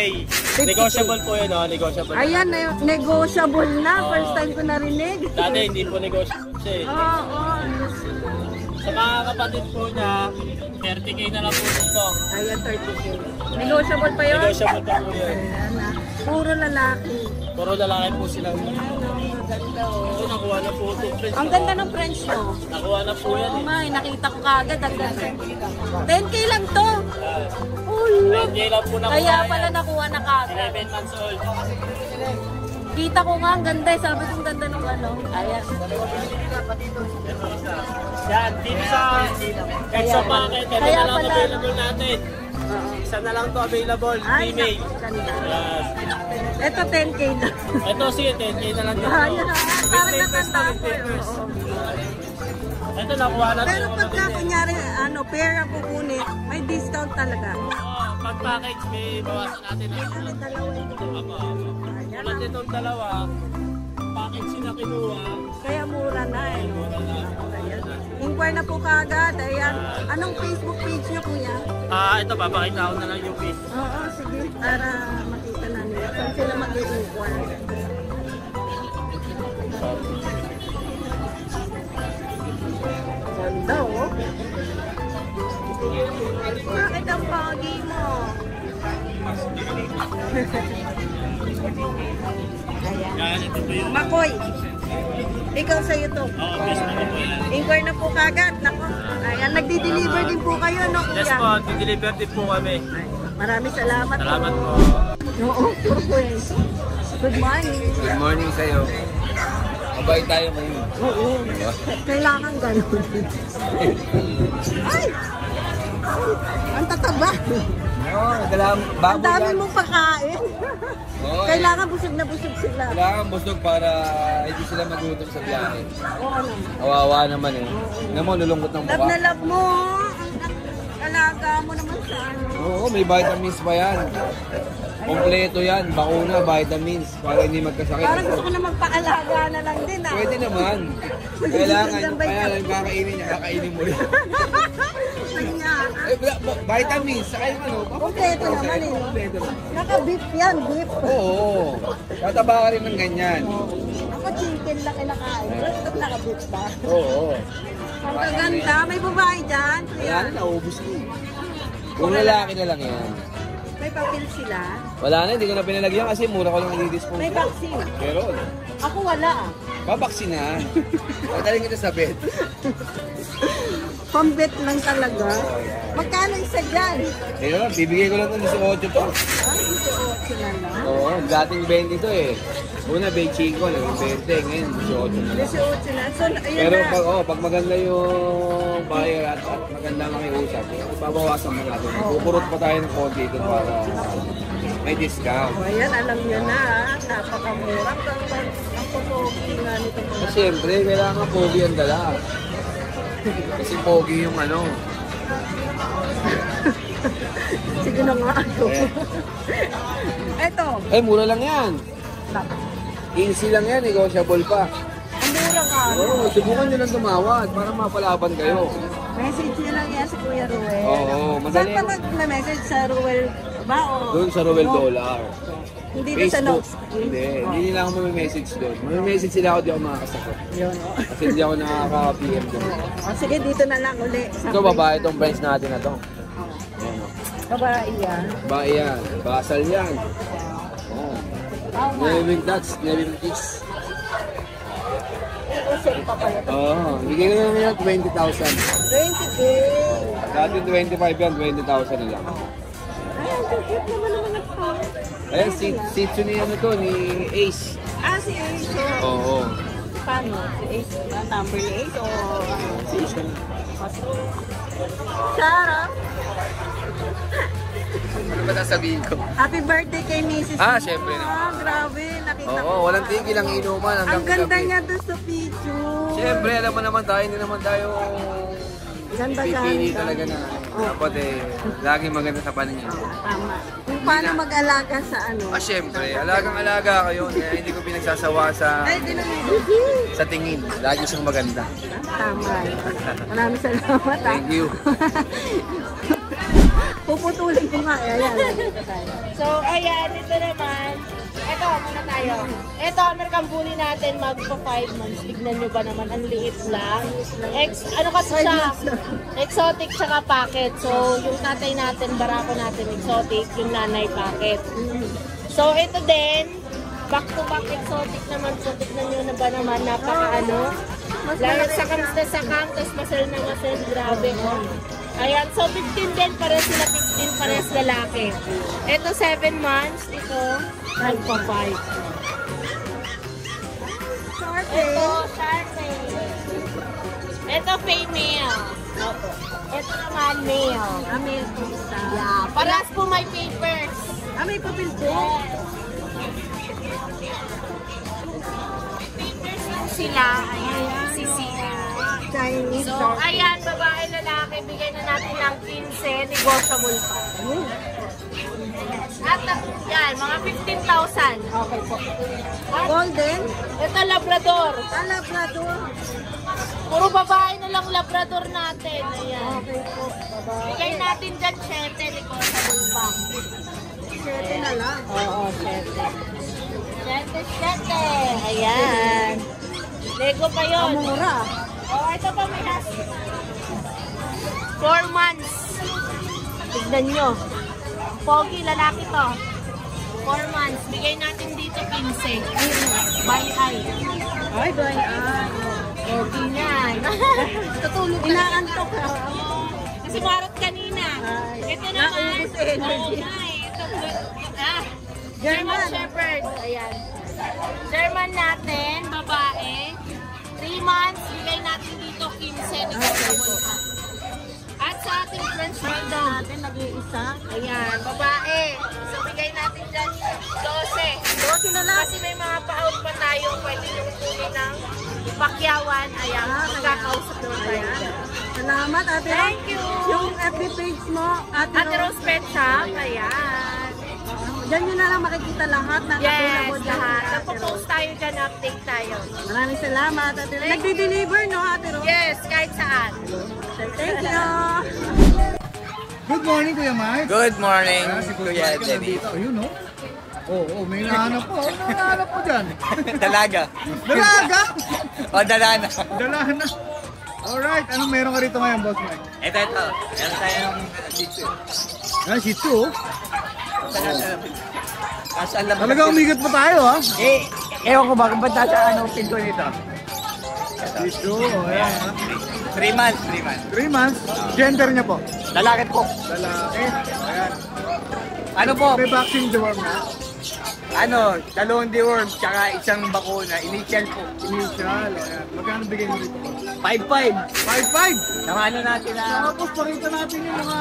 Negotiable po yun, negotiable. Ayan, negotiable na. First time ko narinig. Dati hindi po negotiable siya eh. Oo. Sa mga kapatid po niya, 30K na lang po dito. Ayan, 30K. Negotiable pa yun? Negotiable pa po yun. Ayan na. Puro lalaki. Puro lalaki po sila. Maganda oh. Ito, nakuha na po ito. Ang ganda ng French no? Nakuha na po yan Oo eh. nga, nakita ko kagad. Ang ganda. 10K lang to. Oh, look. 10K lang po nakuha Kaya yan. pala nakuha na kagad. 11 months old. Kita ko nga ang ganda. Sabi kong ganda ng ano. Ayan. Yan, dito sa Exo Packet, ito Kaya na lang pala- available natin. Isa na lang to available, Ay, female. ganda. Yes. Ito 10K na. Ito sige, 10K na lang dito. Ayan. Parang With papers nakanta na, ko. with papers. Oo. Ito, nakuha na Pero yung pagka kapatid. kunyari, pair ang kukunin, may discount talaga. Pag package, may bawasan natin. Ano, dalawa ito. Ayan. Tulad itong dalawa, package sila kinuha. Kaya mura na eh. Mura na. Ayan. Inquire na po kaagad. Ayan. Anong Facebook page niyo kuya? Ito, papakita ko na lang yung piece. Oo, sige. Para makita namin. Saan sila mag-inquire? Ganda oh. Bakit ang pogi mo? Ayan. Yan, ito po yung Makoy. Ikaw sa'yo to. best na po yan. Inquire na po kagad. Nako. Ayan, nagdi-deliver din po kayo, no, kuya? Yes po, deliver din po kami. Maraming salamat, Salamat po. Oo, puro kwento. Good morning. Good morning sa'yo. Mabait tayo ngayon. Oo. Kailangan ganun. Ay! Ang tataba. Oo, Ang bago dami yan. mong pagkain. Oo, Kailangan busog na busog sila. kailangan busog para hindi sila magutom sa biyahe. Oo naman. Kawawa naman eh. Tingnan mo, lulungkot ng Love na mukha. love mo. Ang alaga mo naman sa ano. Oo, may vitamins pa yan. Kompleto yan. Bakuna, vitamins. Para hindi magkasakit. Parang gusto ko na magpaalaga na lang din ah. Pwede naman. Kailangan, kaya lang kakainin niya, kakainin mo rin. Kanya. Vitamins, saka yung ano. Kompleto naman eh. Kompleto naman. Naka-beef yan, beef. Oo, tataba ka rin ng ganyan. ko chicken lang kinakain. Nakabit ba? Oo. Ang kaganda. May babae dyan. Wala na, naubos ko. Kung lalaki na lang yan. May papel sila. Wala na, hindi ko na pinalagyan kasi mura ko lang i-dispose. May vaccine. Pero, Ako wala. babaksin na. Pagdaling kita sa bed. Pambet lang talaga. Magkano isa dyan? Ayun, bibigay ko lang ng 18 to. Ay, 18 na lang. Oo, dating 20 to eh. Una, 25 ko, naging 20. Ngayon, 18 na lang. 18 na. So, ayun Pero na. pag maganda yung buyer at maganda makiusap, pabawasan mo natin. Kukurot pa tayo ng konti doon para may discount. O, ayan, alam nyo na. Napakamura. Ang pupogi nga nito. Kasi siyempre, kailangan pogi ang dala. Kasi pogi yung ano. Sige na nga ako. Eto. Eh, mura lang yan. 15 lang yan, negotiable pa. Ang mura ka. Oo, subukan nyo lang tumawad para mapalaban kayo. Message nyo lang yan sa Kuya Ruel. Oo, madali. Saan pa nag-message sa Ruel ba? O? Doon sa Roel Dollar. Hindi doon sa Facebook. notes. Hindi nila ako may-message doon. May-message sila ako, di ako makakasagot. Yun, o. Kasi hindi ako nakaka-PM doon. O, sige, dito na lang uli. Ito, babae itong friends natin na to. Babae yan. Babae yan. Basal yan. Oo. Neving Dutch, Neving Kiss. Usip pa pala. Oo. Bigyan ko naman yan 20,000. 20K. Dati 25 yan, 20,000 na lang. Ay, ang cute naman naman ito. Ayan, si ni ano to, ni Ace. Ah, si Ace. Oo. Paano? Si Ace ba? Number ni Ace o ano? Si Ace na. Sarap. Ano ba sasabihin ko? Happy birthday kay Mrs. Ah, Mo. syempre na. Ah, grabe. Nakita ko. Oo, walang tigil ang inuman hanggang Ang ganda gabi. niya doon sa picture. Siyempre, alam mo naman tayo, hindi naman tayo pipili Ganda. talaga na. Dapat eh, lagi maganda sa paningin. Tama. Kung paano mag-alaga sa ano. Ah, siyempre, alagang-alaga kayo. Kaya hindi ko pinagsasawa Ay, di naman. sa tingin. Lagi siyang maganda. Tama. Maraming salamat. Thank you. Puputulin ko nga. Ayan. So, ayan, ito naman. Ito, muna tayo. Ito, American Bully natin, magpa 5 months. Tignan nyo ba naman, ang liit lang. Ano kasi siya? Exotic tsaka packet. So, yung tatay natin, barako natin, exotic. Yung nanay, packet. So, ito din, back to back exotic naman. So, tignan nyo na ba naman, napaka-ano. Lalo sakam na sakam, tapos masal na masal. Grabe, oh. Ayan, so 15 din, pares sila 15, pares lalaki. Ito 7 months, ito nagpa 5. Ito, Sharpay. Ito female. Ito naman male. Male po isa. Yeah, parehas po may papers. May papel po. Papers lang sila. Ayan, sisira. Chinese. So, ayan, babae, lalaki, bigay na natin ng 15, negotiable pa. At yan, mga 15,000. Okay po. At Golden. ito, Labrador. Labrador. Puro babae na lang Labrador natin. Ayan. Okay po. Bigay natin dyan 7, negotiable pa. 7 na lang. Oo, 7. 7. Ayan. Lego pa yun. Mura. Oh, ito pa may husky. 4 months. Tignan nyo. Pogi, lalaki to. 4 months. Bigay natin dito 15. By eye. Ay, doon. Pogi yan. Tutulog ka. Inaantok ka. Kasi marot kanina. Ito naman. Naubos energy. German Shepherd. Ayan. German natin, babae. 3 months, bigay natin dito 15. At sa ating French Bulldog natin, nag-iisa. Ayan, babae. So, bigay natin dyan 12. 12 na lang. Kasi may mga pa-out pa tayo. Pwede yung tuloy ng pakyawan. Ayan, magkakausap naman tayo. Salamat, Ate Rose. Thank you. Yung FB page mo, Ate Rose Pet Shop. Ayan. Diyan nyo na lang makikita lahat ng Yes, available dyan. lahat. Nagpo-post tayo dyan, update tayo. Maraming salamat, Ate Rose. Nagdi-deliver, no, Ate Rose? Yes, kahit saan. Thank you. Good morning, Kuya Mike. Good morning, Si Kuya Kuya Mike Denny. nandito. Ayun, no? Oo, may nahanap po. Ano nahanap po dyan? Dalaga. Dalaga? O, dalana. Dalana. Alright, anong meron ka rito ngayon, Boss Mike? Ito. Meron tayo ng Shih Tzu. Ah, Shih Tzu, oh. Talaga umigat pa tayo, ha? Ewan ko ba kung ba't nasa pinto nito? Shih Tzu, ayan, ha? 3 months. 3 months? Gender niya po? Lalaki po. Lalaki. Ayan. Ano po? May vaccine deworm na? Dalawang deworm, tsaka isang bakuna. Initial po. Initial, ayan. Magkano bigay mo dito? 5-5. 5-5? Naman natin na... Tapos pakita natin yung mga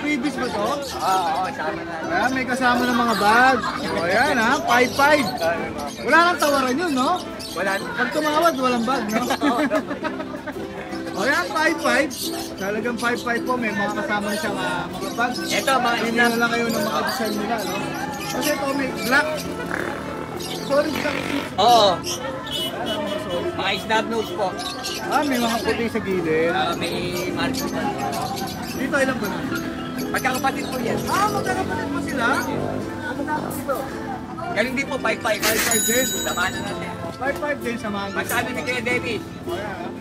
freebies ba to? Oo, sama na. Ayan, may kasama ng mga bag. O ayan, ha? 5-5. Wala kang tawaran yun, no? Wala. Pag tumawad, walang bag, no? O yan, 5-5. Talagang 5-5 po. May mga kasama na siyang mga bag. Ito, mga hindi na lang kayo ng mga design nila, no? Kasi ito may black. Solid black. Oo. Mga snub nose po. May mga puti sa gilid. May marks po. Dito, ilan ba na? Magkakapatid po yan. Magkakapatid po sila? Magkakapatid po. Galing din po, 5-5. 5-5 din. Samahan na natin. 5-5 din sa mga. Masabi ni Kuya David.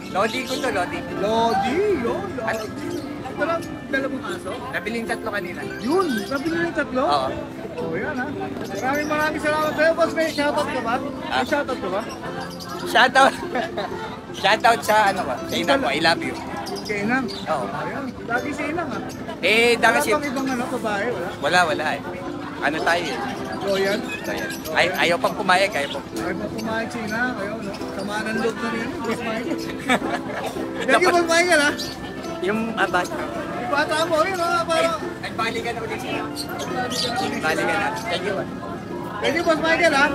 Lodi ko to, Lodi. Lodi, yun. Dalawang aso? Nabiling 3 kanina. Yun, nabili yung 3? Oo. O yan, ha? Maraming salamat sa'yo, boss. May shoutout ka ba? May shoutout ka ba? Shoutout sa sa Inang ko, I love you. Kay Inang? Oo. Ayan, lagi si Inang, ha? Dami wala pang ibang babae, wala? Wala eh. Ano tayo eh? Loyal? Ayaw pang pumayag, Ayaw pang pumayag si Inang, ayaw, no? Samaan ang loob na rin, boss Michael. Thank you, boss Michael, ha? Yung bata. Yung bata mo, yun, ha? Nagbalikan ako dito. Nagbalikan na. Thank you. Thank you, boss Michael, ha?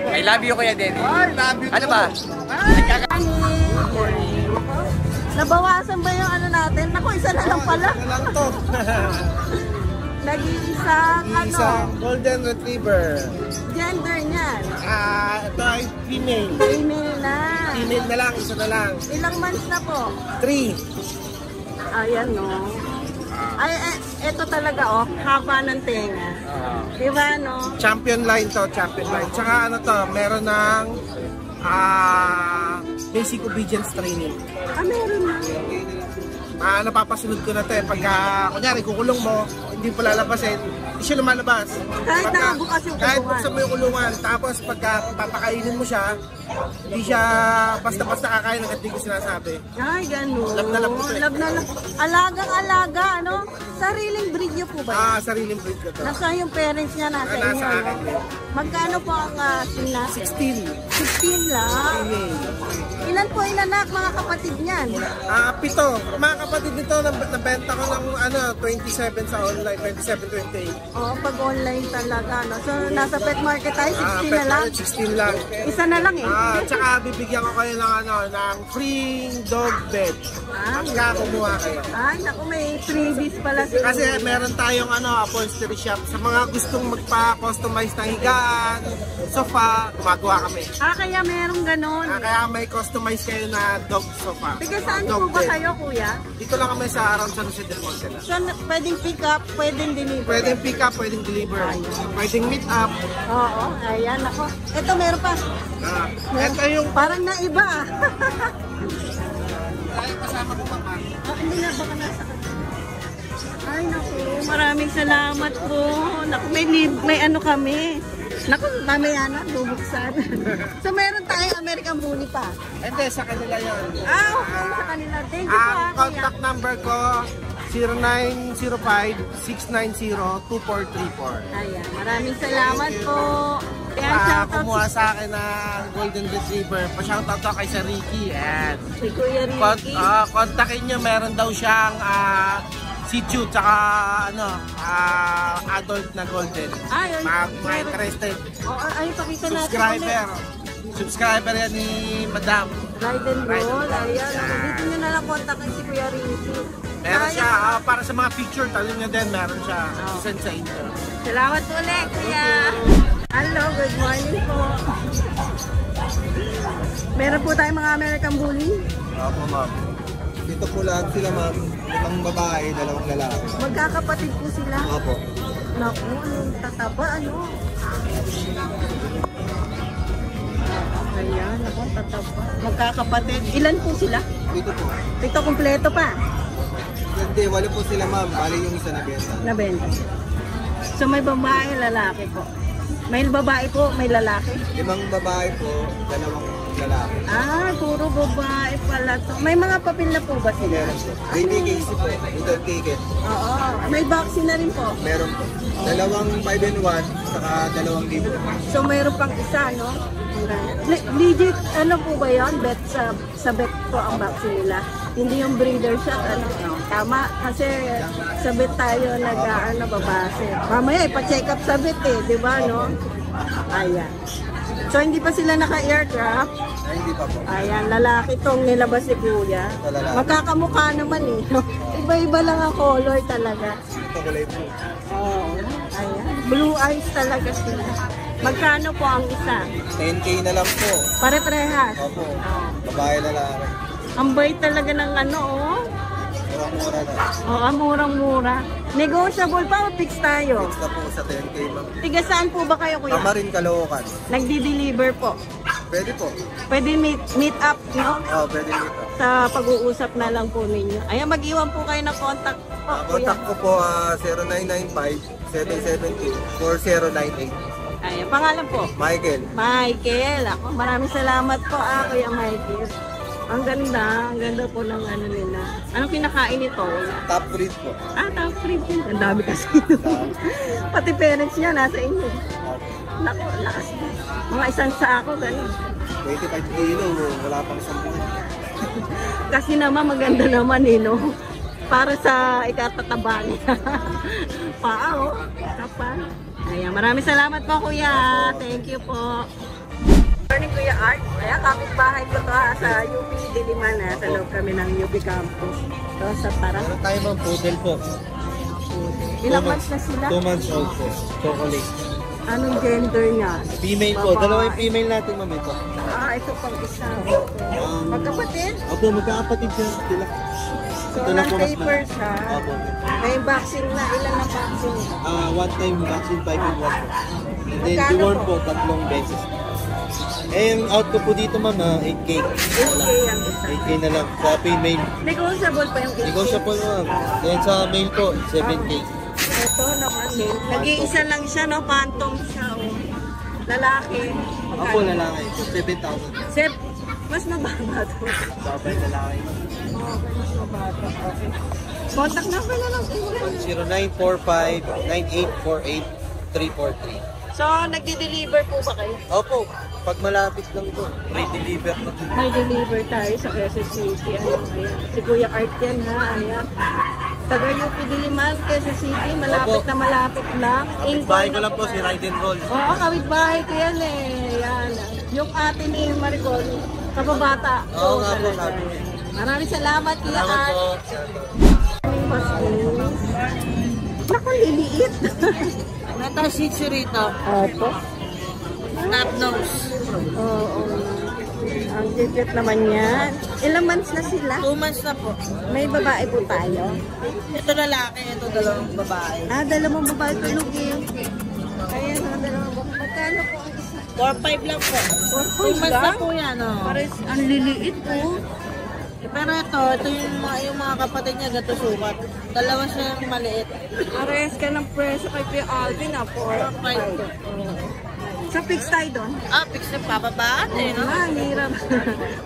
I love you, Kuya Denny. I love you, ano ba? Nabawasan ba yung natin? Naku, isa na lang pala. Isa lang to. Nag-iisang Golden Retriever. Gender niyan? Ito ay female. Female na. Female na lang, isa na lang. Ilang months na po? 3. Ayan, no? Ito talaga, haba ng tenga. Diba, no? Champion line to, champion line. Tsaka meron ng basic obedience training. Meron na. Napapasunod ko na ito pagka, kunyari, kukulong mo, hindi pa lalabasin, hindi siya lumalabas. Kahit nakabukas yung kulungan. Kahit buksan mo yung kulungan, tapos pagka papakainin mo siya, hindi siya basta-basta kakain ng hindi ko sinasabi. Ay, gano'n. Lab na lab ito eh. Lab na lab. Alagang-alaga, ano? Sariling breed niyo po ba? Sariling breed ko to. Nasa yung parents niya, nasa inyo, nasa akin. Magkano po ang natin? 16. 16 lang? Ilan po inanak, mga kapatid niyan? 7. Mga kapatid nito, nabenta ko ng 27 sa online, 27-28. Oo, pag online talaga, no? So, nasa pet market tayo, 16 na lang? 16 lang. Isa na lang eh. Tsaka bibigyan ko kayo ng free dog bed. Pagka kumuha kayo. Ay, naku, may freebies pala sila. Kasi meron tayong upholstery shop. Sa mga gustong magpa-customize na higaan, sofa, gumagawa kami. Kaya merong ganon. Kaya may customize kayo na dog sofa. Tiga saan po ba kayo, kuya? Dito lang kami sa around San Jose del Monte. So, pwedeng pick up, pwedeng deliver? Pwedeng pick up, pwedeng deliver. Pwedeng meet up. Oo, ayan ako. Ito, meron pa. Ito yung... Parang naiba. Kasama ko pa. Hindi na, baka nasa Ay, naku, maraming salamat po. Naku, may ano kami. Naku, mamaya na, bubuksan. So, meron tayong American Bully pa. Hindi, sa kanila yun. Okay, sa kanila. Thank you po, contact number ko, 0905-690-2434. Ayan, maraming salamat po. Kumuha sa akin ng Golden Retriever. Pa-shoutout to kay Sir Ricky. Ayan. Si Kuya Ricky. Kontakin nyo, meron daw siyang Shih Tzu, tsaka adult na golden. Mga interested. Ay, pakita natin. Subscriber yan ni Madam. Ride and roll. Ayan. Dito nyo na lang kontakin si Kuya Ricky. Meron siya, para sa mga picture, talon nyo din, meron siya. Isend sa inyo. Salamat ulit, Kuya. Hello, good morning po. Meron po tayong mga American Bully. Opo, ma'am. Dito po lahat sila, ma'am. 5 babae, 2 lalaki. Magkakapatid po sila? Opo. Naku, anong tataba, ano? Ayan, ako, tataba. Magkakapatid. Ilan po sila? Dito po. Ito, kumpleto pa. Hindi, wala po sila ma'am. Bali yung isa na benta. Nabenta. So may babae, lalaki po. May babae po, may lalaki. 5 babae po, 2 lalaki. Ah, puro babae pala to. May mga papel na po ba sila? Meron po. Baby case po. Little ticket. Oo. May vaccine na rin po. Meron po. 2 5-in-1, saka 2 libo. So mayroon pang isa, no? Legit, ano po ba yun? Bet sa bet po ang vaccine nila. Hindi yung breeder shot, ano? Tama, kasi sa bet tayo babase. Mamaya ipa-check up sa bet eh, di ba, no? Ayan. So hindi pa sila naka-aircraft? Ay, hindi pa po. Ayan, lalaki tong nilabas si Kuya. Lalaki. Magkakamukha naman eh. Iba-iba lang ang color talaga. Ito kulay po. Oo, ayan. Blue eyes talaga sila. Magkano po ang isa? 10K na lang po. Pare-parehas. Opo. Babae lalaki. Ang bait talaga ng ano, oh. Murang-mura na. Oo, murang-mura. Negotiable pa o fix tayo? Fix na po sa 10K ma'am. Tiga saan po ba kayo, Kuya? Tamarin, Caloocan. Nagdi-deliver po. Pwede po. Pwede meet up, no? Oo, pwede dito. Sa pag-uusap na lang po ninyo. Ayan, mag-iwan po kayo ng contact po, Kuya. Contact ko po 0995-772-4098. Ayan, pangalan po? Michael. Michael. Ako, maraming salamat po, Kuya Michael. Ang ganda po ng ano nila. Anong kinakain nito? Top breed po. Ah, top breed din. Ang dami kasi. Pati parents niya nasa inyo. Naku, lakas na. Mga isang sako, gano'n. 25 kilo, wala pang 10. Kasi naman, maganda naman eh, no? Para sa ikatataba niya. Paa, oh. Kapal. Ayan, maraming salamat po, Kuya. Thank you po. Morning, Kuya Art. Ayan, kapitbahay ko to sa UP Diliman. Sa loob kami ng UP campus. So, sa Tarang. Meron tayo ma'am, poodle po. Ilang months na sila? 2 months old po. Chocolate. Anong gender niya? Female po. Dalawa yung female natin ma'am ito. Ah, ito pang isa. Magkapatid? Opo, magkakapatid sila. So, Ito lang po mas non-paper siya. Opo. May vaccine na. Ilan na vaccine? One time vaccine 5-in-1 po. And then, Magkano deworm po? po, 3 beses. Eh, yung out ko po dito ma'am, 8K. 8K ang isa. 8K na lang sa female. Negotiable pa yung 8K. Negotiable ma'am. Then sa male po, 7K. Ito naman din. Nag-iisa lang siya, no? Phantom siya, oh. Lalaki. Opo, lalaki. 7,000. Mas mababa to. Sabay lalaki. Okay, mas mababa. Okay. Contact number na lang. 0945-9848-343. So, nagdi-deliver po ba kayo? Opo, pag malapit lang po, free deliver na. May deliver tayo sa Quezon City. Ayan. Si Kuya Art yan, ha? Ayan. Taga UP Diliman, Quezon City. Malapit Opo. na malapit lang. Kapitbahay ko lang po si Ride and Roll. Oo, kapitbahay ko yan eh. Yan. Yung ate ni Maricol, kababata. Oo nga po, talaga. sabi niya. Maraming salamat, Kuya Salamat Art. po. Naku, liliit. Metal Shih Tzu rito. Opo. Snap nose. Oo. Ang cute naman yan. Ilang months na sila? 2 months na po. May babae po tayo. Ito lalaki, ito dalawang babae. Ah, dalawang babae tulog eh. Ayan, dalawang babae. Magkano po ang isa? 4-5 lang po. 2 months na po yan, oh. Pares, ang liliit po. Pero ito yung mga kapatid niya gato sukat. Dalawa siya yung maliit. Pares ka ng presyo kay Kuya Alvin ah, 4-5. Sa fix tayo doon? Ah, fix na papabaan eh, no? Ah, hirap.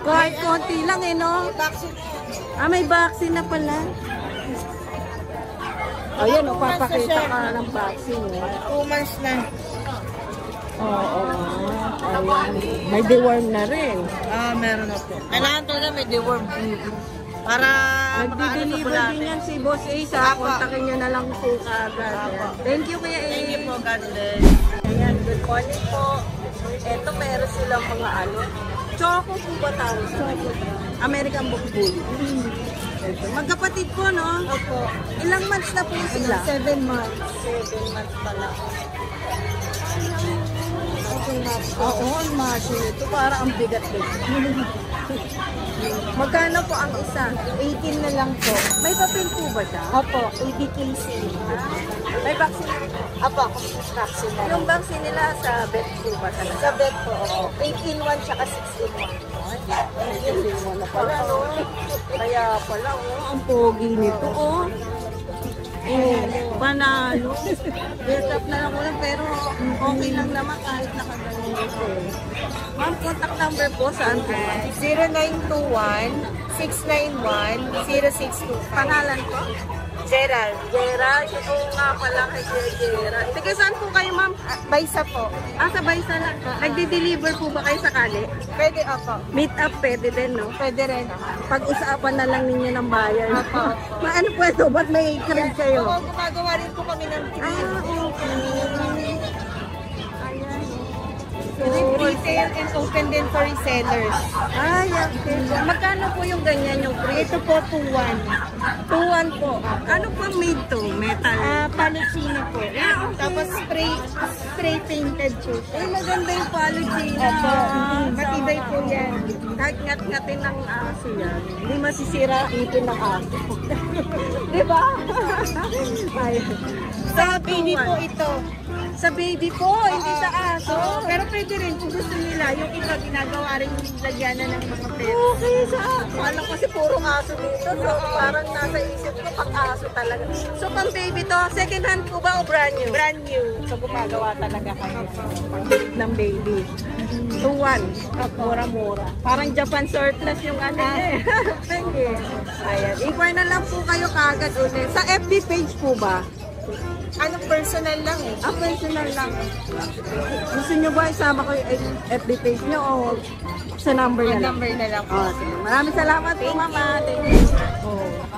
Kahit konti lang eh, no? Ah, may vaccine na pala. Ayan, o, papakita ka ng vaccine. 2 months na. Oo. Ayan. May deworm na rin. Ah, meron na po. Kailangan talaga may deworm. Para Nagdi-deliver din yan si Boss Ace. Kontakin nyo na lang po kaagad. Ayan. Thank you, Kuya Ace. Thank you po, God bless. Ayan, good morning po. Ito, meron silang mga ano. Choco po ba tawag? Choco. American Bull. Ito. Magkapatid po, no? Opo. Ilang months na po sila? 7 months. 7 months pala. Okay, oo, ang masin ito. Para ang bigat din. Magkano po ang isa? 18 na lang po. May papel po ba siya? Opo, ABKC. May vaccine? Opo, vaccine na Yung vaccine nila sa vet po ba talaga? Sa vet po, 8 in 1 tsaka 6 in 1. Hindi mo na pala, no? Kaya pala, oh, ang pogi nito, oh. Panalo. Dress up na lang ulang, pero okay lang naman kahit nakaganyan ito. Ma'am, contact number po saan po? 0921-691-0625. Pangalan po? Gerald. Gerald, oo nga pala kay Gerald. Sige, saan po kayo, ma'am? Baysa po. Sa Baysa lang. Nagdi-deliver po ba kayo sakali? Pwede, opo. Meet up, pwede din, no? Pwede rin. Pag-usapan na lang ninyo ng bayan. Opo. Ano po ito? Ba't may cream kayo? Oo, gumagawa rin po kami ng cream. Okay. So, retail and open din for resellers. Okay. Magkano po yung ganyan yung cream? Ito po, 2-1. 2-1 po. Ano pang made to? Metal? Palucino po. Tapos spray painted po. Maganda yung palucino. Opo. Matibay po yan. Kahit ngat-ngatin ng aso yan. Hindi masisira ipin ng aso. Diba? Ayun. Sa baby po ito. Sa baby po, hindi sa aso. Pero pwede rin kung gusto nila. Yung iba ginagawa rin yung lagyanan ng mga pet. Okay, sa aso. Alam kasi puro aso dito. So, parang nasa isip ko pang aso talaga. So, pang baby to, second hand po ba o brand new? Brand new. So, gumagawa talaga kayo. Ng baby. 2-1. Mura-mura. Parang Japan surplus yung ano niya eh. Thank you. Ayan. Inquire na lang po kayo kagad ulit. Sa FB page po ba? Ano, personal lang eh. Personal lang. Gusto nyo ba isama ko yung FB page nyo o sa number na lang? Number na lang po. Sige. Maraming salamat po, mama. Thank you.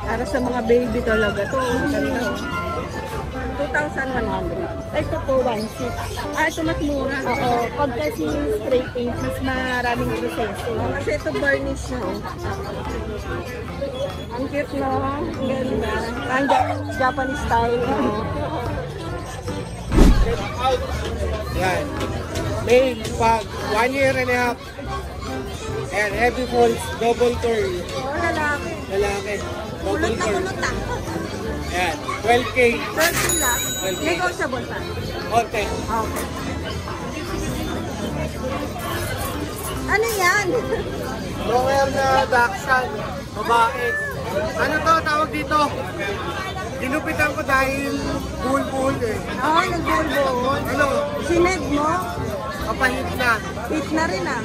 Para sa mga baby talaga to. 2,100. Ito po, 1.6. Ito mas mura. Oo. Pag kasi spray paint, mas maraming proseso. Kasi ito varnish na. Ang cute, no? Ang ganda. Ang Japanese style. Yan. Male, pag 1 year and a half. Ayan, heavy falls, double curl. Lalaki. Lalaki. Double Kulot na curl. kulot na. Ayan, 12K. 30 lang. Negotiable pa. Okay. Okay. Ano yan? Lower na Dachshund, babae. Ano to tawag dito? Ginupitan ko dahil bull eh. Oo, nagbulbo. Ano? Sineg mo? Kapahit na. Hit na rin ah.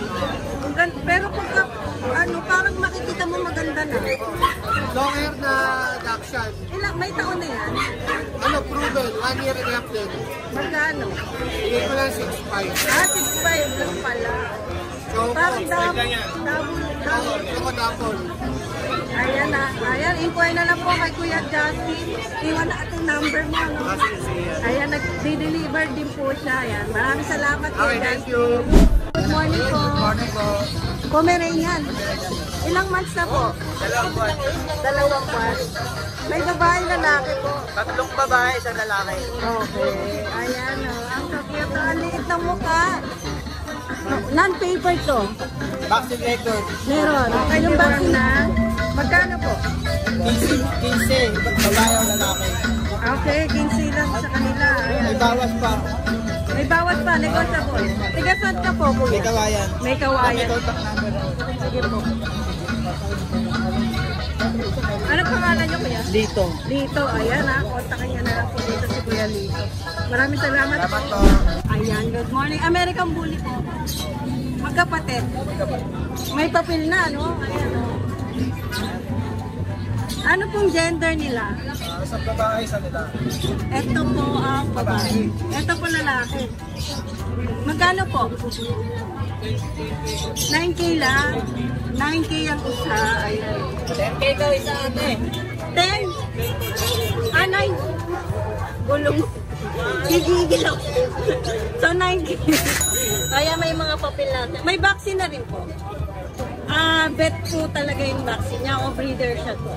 Pero pagka, ano, parang makikita mo maganda na. Long hair na Dachshund. May taon na yan? Ano, proven. 1 year and a half din. Magkano? Bigay ko lang 6.5. 6.5 lang pala. Parang double. Ayan na. Ayan, inquire na lang po kay Kuya Justin. Iwan na itong number mo. No? Ayan, nag-deliver din po siya. Ayan. Maraming salamat po. Okay, thank you. Good morning po. Good morning po. Pomeranian. Ilang months na po? 2 buwan. 2 buwan. May babae lalaki po. 3 babae, 1 lalaki. Okay. Ayan o. Ang cute. Ang liit ng mukha. Non-paper to. Vaccine record. Meron. Okay, yung vaccine na. Magkano po? 15, babae o lalaki. Okay, 15 lang sa kanila. Ayan. May bawas pa. May bawat pa, negotiable. Tigasad ka po, kuya. May kawayan. May kawayan. May contact number. Sige po. Ano pangalan niyo, kuya? Dito. Lito. Ayan ha. Kontakin niya na lang po dito si Kuya Lito. Maraming salamat po. Ayan, good morning. American Bully po. Magkapatid. May papel na, no? Ayan o. Ano pong gender nila? Sa babae, sa lalaki. Ito po ang babae. Ito po lalaki. Magkano po? 9K lang. 9K ang isa. Ayan. 10K daw isa ate. 10? 9. Gulong. Gigigil ako. So, 9K. Kaya may mga papel natin. May vaccine na rin po. Bet po talaga yung vaccine niya. O breeder siya to.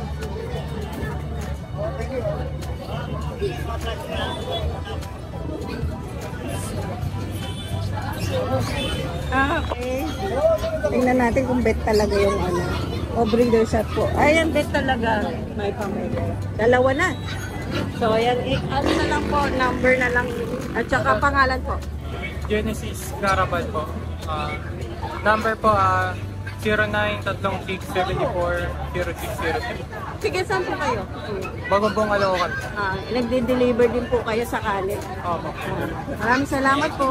Okay. Tingnan natin kung bet talaga yung ano. O breeder shot po. Ayan, bet talaga. May pamilya. Dalawa na. So, ayan, ano na lang po, number na lang. At saka pangalan po. Genesis Garabal po. Number po, 0936740603. Sige, saan po kayo? Bagombong Aloocan. Nagde-deliver din po kayo sa Kalit. Opo. Maraming salamat po.